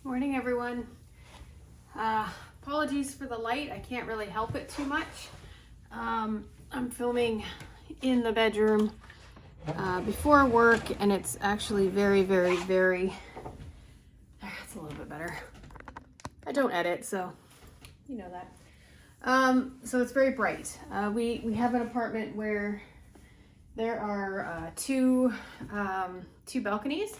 Morning, everyone. Apologies for the light. I can't really help it too much. I'm filming in the bedroom before work, and it's actually very, it's a little bit better. I don't edit, so you know that. So it's very bright. We have an apartment where there are two balconies.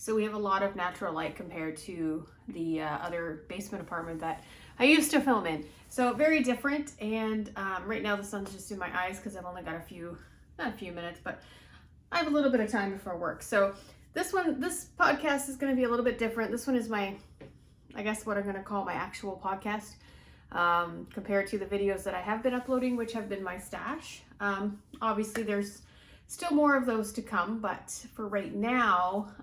So we have a lot of natural light compared to the other basement apartment that I used to film in. So very different. And right now the sun's just in my eyes because I've only got not a few minutes, but I have a little bit of time before work. So this podcast is going to be a little bit different. This one is I guess what I'm going to call my actual podcast compared to the videos that I have been uploading, which have been my stash. Obviously there's still more of those to come, but for right now,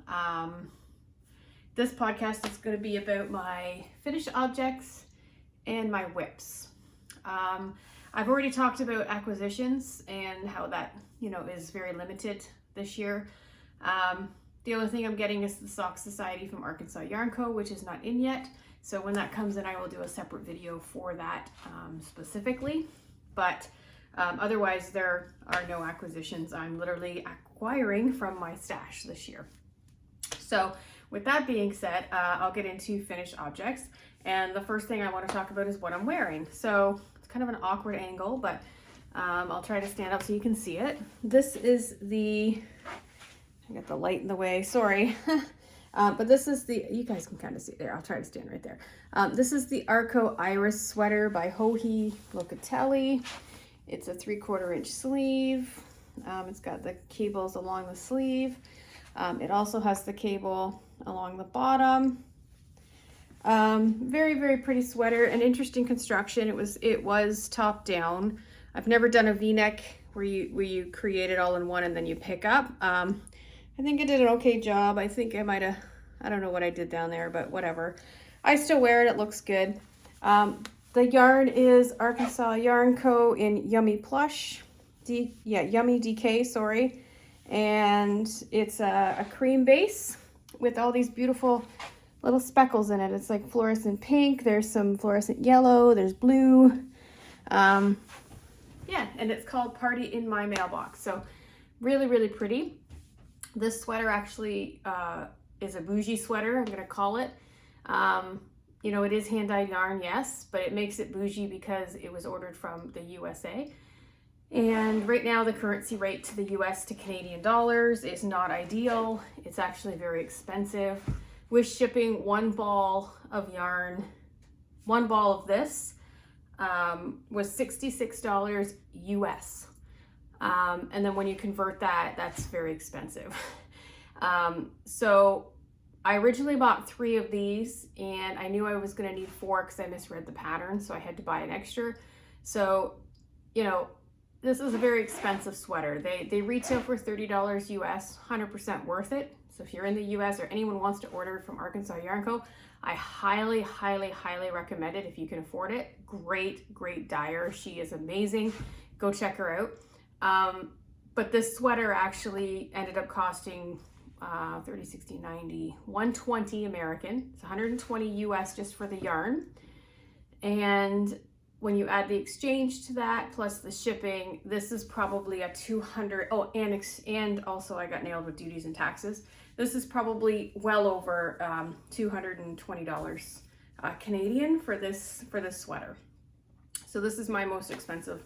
this podcast is going to be about my finished objects and my WIPs. I've already talked about acquisitions and how that, is very limited this year. The only thing I'm getting is the Sock Society from Arkansas Yarn Co., which is not in yet. So when that comes in, I will do a separate video for that specifically. But otherwise, there are no acquisitions. I'm literally acquiring from my stash this year. So with that being said, I'll get into finished objects. And the first thing I want to talk about is what I'm wearing. So it's kind of an awkward angle, but I'll try to stand up so you can see it. This is I got the light in the way, sorry. But this is you guys can kind of see it there. I'll try to stand right there. This is the Arco Iris sweater by Johi Locatelli. It's a 3/4 inch sleeve. It's got the cables along the sleeve. It also has the cable along the bottom. Very, very pretty sweater. An interesting construction. It was top down. I've never done a V-neck where you create it all in one and then you pick up. I think I did an okay job. I think I don't know what I did down there, but whatever. I still wear it. It looks good. The yarn is Arkansas Yarn Co. in Yummy Plush. Yummy DK, sorry. And it's a cream base with all these beautiful little speckles in it. It's like fluorescent pink. There's some fluorescent yellow. There's blue. And it's called Party in My Mailbox. So really, really pretty. This sweater actually is a bougie sweater, I'm going to call it. It is hand-dyed yarn, yes, but it makes it bougie because it was ordered from the USA. And right now the currency rate to the US to Canadian dollars is not ideal. It's actually very expensive. With shipping, one ball of yarn, one ball of this was $66 US. And then when you convert that, that's very expensive. So I originally bought 3 of these and I knew I was going to need 4 because I misread the pattern. So I had to buy an extra. So, this is a very expensive sweater. They retail for $30 US, 100% worth it. So if you're in the US or anyone wants to order from Arkansas Yarn Co., I highly, highly, highly recommend it if you can afford it. Great, great dyer. She is amazing. Go check her out. But this sweater actually ended up costing 30, 60, 90, 120 American. It's 120 US just for the yarn. And when you add the exchange to that plus the shipping, this is probably a 200. Oh, and also I got nailed with duties and taxes. This is probably well over $220 Canadian for this sweater. So this is my most expensive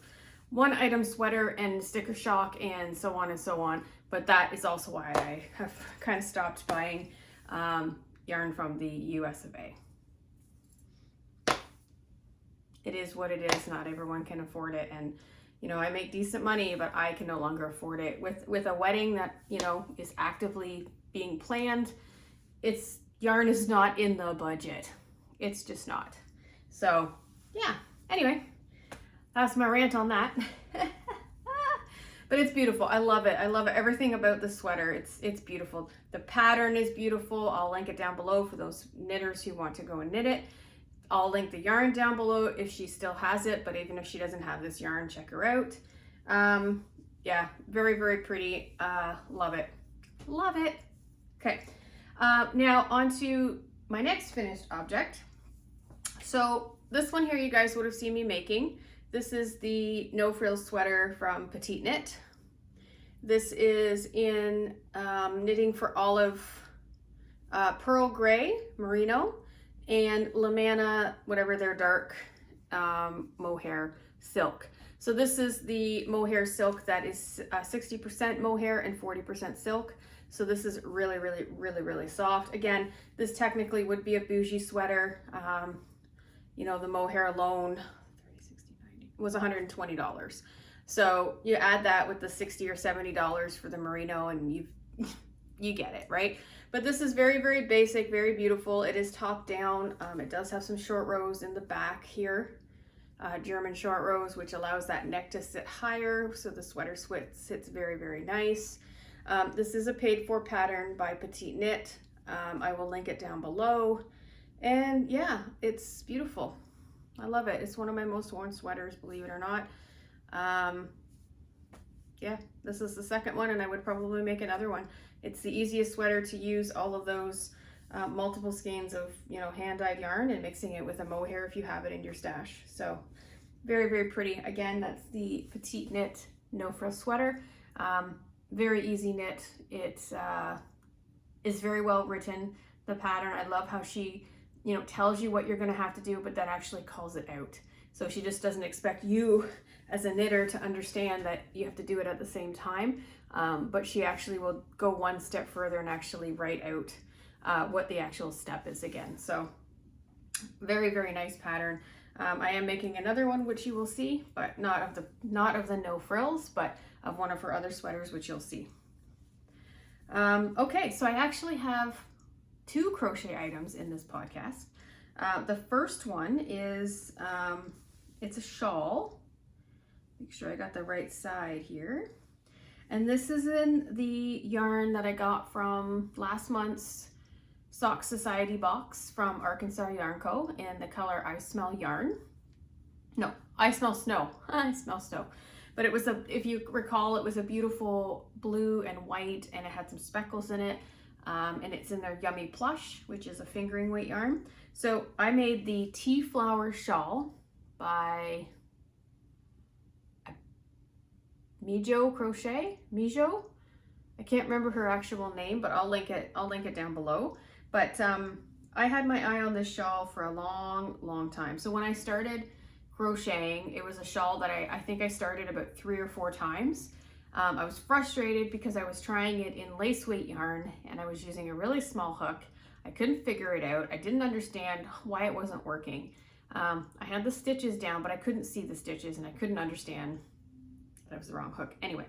one item sweater and sticker shock and so on and so on. But that is also why I have kind of stopped buying yarn from the US of A. It is what it is. Not everyone can afford it. And, I make decent money, but I can no longer afford it. With a wedding that, is actively being planned, yarn is not in the budget. It's just not. So, yeah. Anyway, that's my rant on that. But it's beautiful. I love it. I love everything about the sweater. It's beautiful. The pattern is beautiful. I'll link it down below for those knitters who want to go and knit it. I'll link the yarn down below if she still has it, but even if she doesn't have this yarn, check her out. Yeah, very, very pretty. Love it. Love it. Okay. Now onto my next finished object. So this one here you guys would have seen me making. This is the no frills sweater from Petite Knit. This is in Knitting for Olive Pearl Gray Merino and Lamanna, whatever their dark mohair silk. So this is the mohair silk that is 60% mohair and 40% silk. So this is really, really, really, really soft. Again, this technically would be a bougie sweater. You know, the mohair alone 30, 60, 90, was $120. So you add that with the $60 or $70 for the merino and you get it, right? But this is very, very basic, very beautiful. It is top down. It does have some short rows in the back here. German short rows, which allows that neck to sit higher, so the sweater sits very, very nice. This is a paid for pattern by Petite Knit. I will link it down below. And yeah, it's beautiful. I love it. It's one of my most worn sweaters, believe it or not. Yeah, this is the second one, and I would probably make another one. It's the easiest sweater to use all of those multiple skeins of, you know, hand-dyed yarn and mixing it with a mohair if you have it in your stash. So very, very pretty. Again, that's the Petite Knit no frill sweater. Very easy knit. It is very well written. The pattern, I love how she, you know, tells you what you're going to have to do, but then actually calls it out. So she just doesn't expect you as a knitter to understand that you have to do it at the same time. But she actually will go one step further and actually write out what the actual step is again. So very, very nice pattern. I am making another one, which you will see, but not of the no frills, but of one of her other sweaters, which you'll see. Okay, so I actually have two crochet items in this podcast. The first one is, it's a shawl. Make sure I got the right side here. And this is in the yarn that I got from last month's Sock Society box from Arkansas Yarn Co. in the color I Smell Yarn. No, I Smell Snow. I Smell Snow. But it was if you recall, it was a beautiful blue and white, and it had some speckles in it. And it's in their Yummy Plush, which is a fingering weight yarn. So I made the Tea Flower Shawl by Mijo Crochet. Mijo? I can't remember her actual name, but I'll link it down below. But I had my eye on this shawl for a long, long time. So when I started crocheting, it was a shawl that I think I started about 3 or 4 times. I was frustrated because I was trying it in lace weight yarn and I was using a really small hook. I couldn't figure it out. I didn't understand why it wasn't working. I had the stitches down, but I couldn't see the stitches and I couldn't understand that it was the wrong hook. Anyway,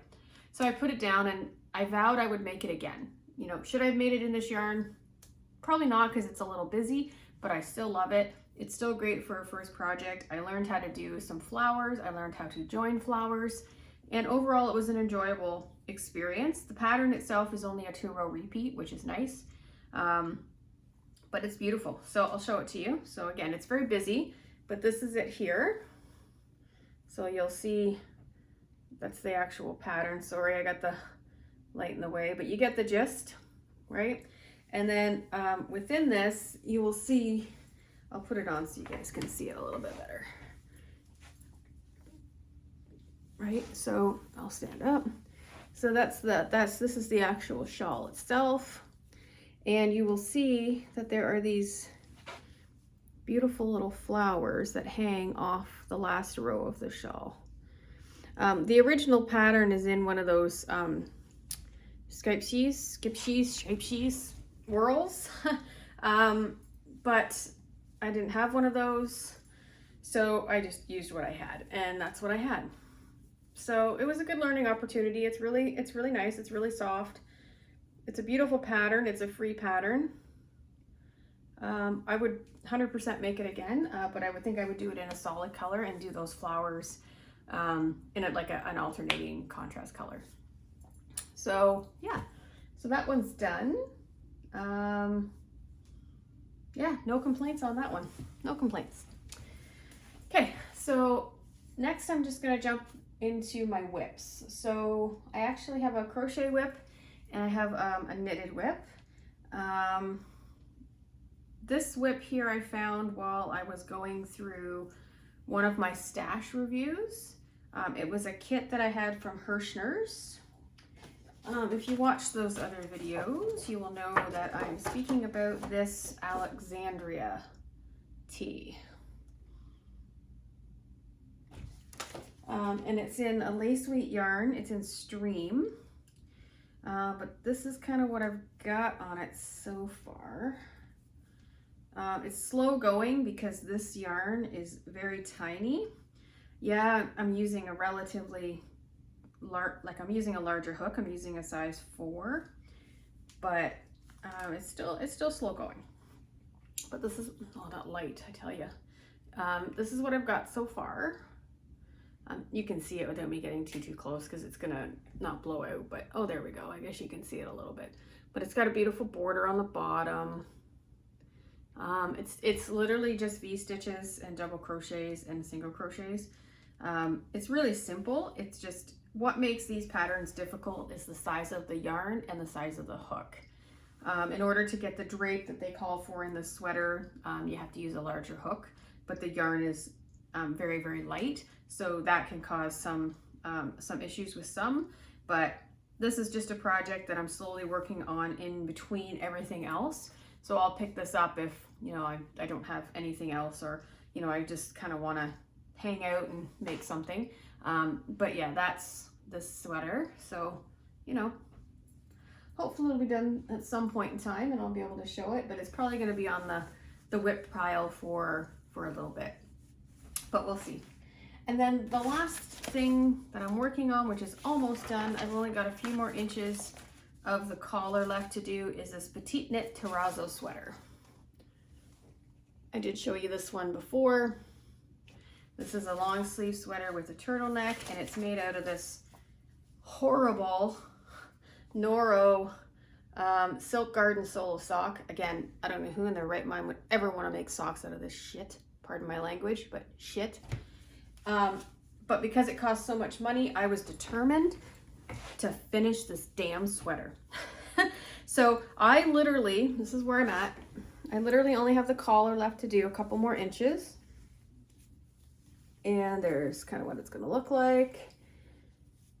so I put it down and I vowed I would make it again. You know, should I have made it in this yarn? Probably not, because it's a little busy, but I still love it. It's still great for a first project. I learned how to do some flowers. I learned how to join flowers. And overall, it was an enjoyable experience. The pattern itself is only a 2-row repeat, which is nice. But it's beautiful. So I'll show it to you. So again, it's very busy, but this is it here. So you'll see that's the actual pattern. Sorry, I got the light in the way, but you get the gist, right? And then within this, you will see, I'll put it on so you guys can see it a little bit better. Right, so I'll stand up. So this is the actual shawl itself. And you will see that there are these beautiful little flowers that hang off the last row of the shawl. The original pattern is in one of those skip shees whirls. But I didn't have one of those, so I just used what I had, and that's what I had. So it was a good learning opportunity. It's really nice. It's really soft. It's a beautiful pattern. It's a free pattern. I would 100% make it again, but I would think I would do it in a solid color and do those flowers in an alternating contrast color. So yeah, so that one's done. Yeah, no complaints on that one. No complaints. Okay, so next I'm just gonna jump into my WIPs. So I actually have a crochet WIP and I have a knitted WIP. This WIP here I found while I was going through one of my stash reviews. It was a kit that I had from Hirschner's. If you watch those other videos, you will know that I'm speaking about this Alexandria tee. And it's in a lace weight yarn. It's in Stream. But this is kind of what I've got on it so far. It's slow going because this yarn is very tiny. Yeah, I'm using a relatively I'm using a larger hook. I'm using a size 4, but it's still slow going. But this is, oh, that light, I tell you. This is what I've got so far. You can see it without me getting too close because it's gonna not blow out, but oh, there we go. I guess you can see it a little bit. But it's got a beautiful border on the bottom. It's literally just V-stitches and double crochets and single crochets. It's really simple. It's just what makes these patterns difficult is the size of the yarn and the size of the hook. In order to get the drape that they call for in the sweater, you have to use a larger hook, but the yarn is very light, so that can cause some issues with some. But this is just a project that I'm slowly working on in between everything else. So I'll pick this up if, you know, I don't have anything else, or, you know, I just kind of want to hang out and make something. But yeah, that's this sweater. So, you know, hopefully it'll be done at some point in time and I'll be able to show it, but it's probably going to be on the WIP pile for a little bit, but we'll see. And then the last thing that I'm working on, which is almost done, I've only got a few more inches of the collar left to do, is this petite knit terrazzo sweater. I did show you this one before. This is a long sleeve sweater with a turtleneck, and it's made out of this horrible Noro Silk Garden Solo sock. Again, I don't know who in their right mind would ever want to make socks out of this shit. Pardon my language, but shit. But because it cost so much money, I was determined to finish this damn sweater. So I literally, this is where I'm at. I literally only have the collar left to do, a couple more inches. And there's kind of what it's going to look like.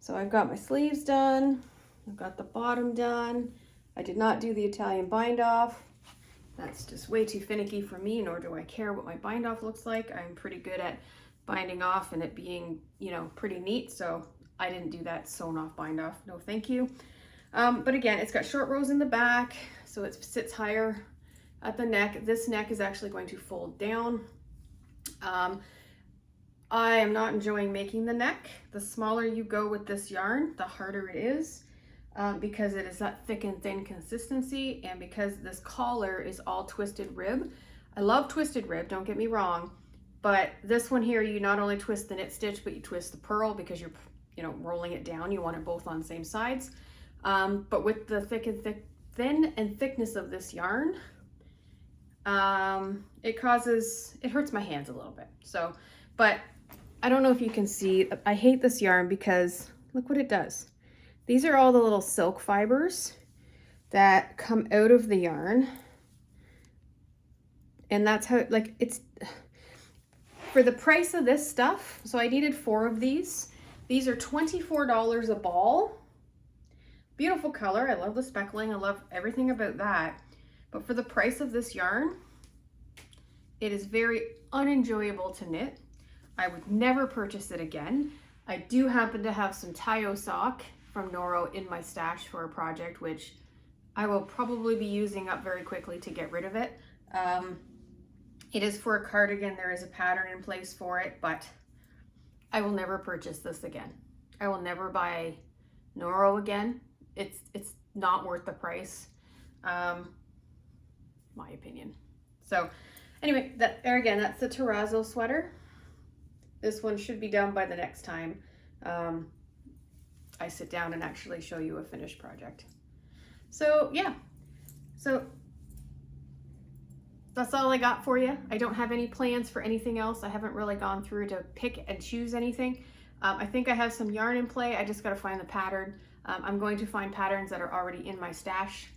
So I've got my sleeves done. I've got the bottom done. I did not do the Italian bind off. That's just way too finicky for me, nor do I care what my bind off looks like. I'm pretty good at binding off and it being, you know, pretty neat. So I didn't do that sewn off bind off. No, thank you. But again, it's got short rows in the back, so it sits higher at the neck. This neck is actually going to fold down. I am not enjoying making the neck. The smaller you go with this yarn, the harder it is, because it is that thick and thin consistency, and because this collar is all twisted rib. I love twisted rib, don't get me wrong, but this one here, you not only twist the knit stitch, but you twist the purl because you're, you know, rolling it down. You want it both on the same sides. But with the thin and thickness of this yarn, it hurts my hands a little bit. So, but I don't know if you can see, I hate this yarn because look what it does. These are all the little silk fibers that come out of the yarn. And that's how, like, it's, for the price of this stuff, so I needed 4 of these. These are $24 a ball. Beautiful color. I love the speckling. I love everything about that. But for the price of this yarn, it is very unenjoyable to knit. I would never purchase it again. I do happen to have some Tayo sock from Noro in my stash for a project, which I will probably be using up very quickly to get rid of it. It is for a cardigan. There is a pattern in place for it, but I will never purchase this again. I will never buy Noro again. It's not worth the price, my opinion. So anyway, there again, that's the terrazzo sweater. This one should be done by the next time I sit down and actually show you a finished project. So yeah, so that's all I got for you. I don't have any plans for anything else. I haven't really gone through to pick and choose anything. I think I have some yarn in play. I just got to find the pattern. I'm going to find patterns that are already in my stash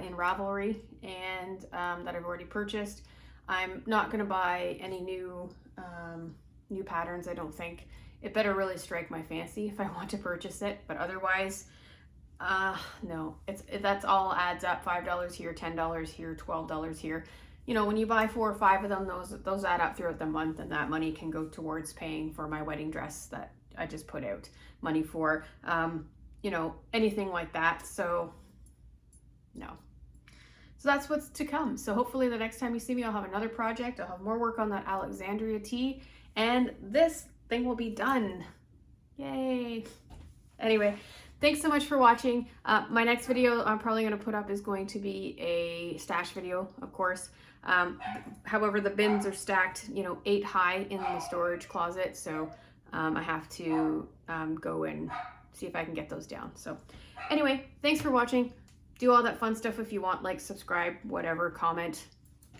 in Ravelry and that I've already purchased. I'm not going to buy any new patterns, I don't think. It better really strike my fancy if I want to purchase it, but otherwise, no. That's all adds up. $5 here, $10 here, $12 here. You know, when you buy 4 or 5 of them, those add up throughout the month, and that money can go towards paying for my wedding dress that I just put out money for. You know, anything like that. So no. So that's what's to come. So hopefully the next time you see me, I'll have another project. I'll have more work on that Alexandria tee, and this thing will be done. Yay. Anyway, thanks so much for watching. My next video I'm probably going to put up is going to be a stash video, of course. However, the bins are stacked, you know, 8 high in the storage closet. So I have to go and see if I can get those down. So anyway, thanks for watching. Do all that fun stuff if you want, like, subscribe, whatever, comment.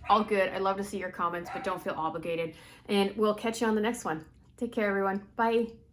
All good. I love to see your comments, but don't feel obligated. And we'll catch you on the next one. Take care, everyone. Bye.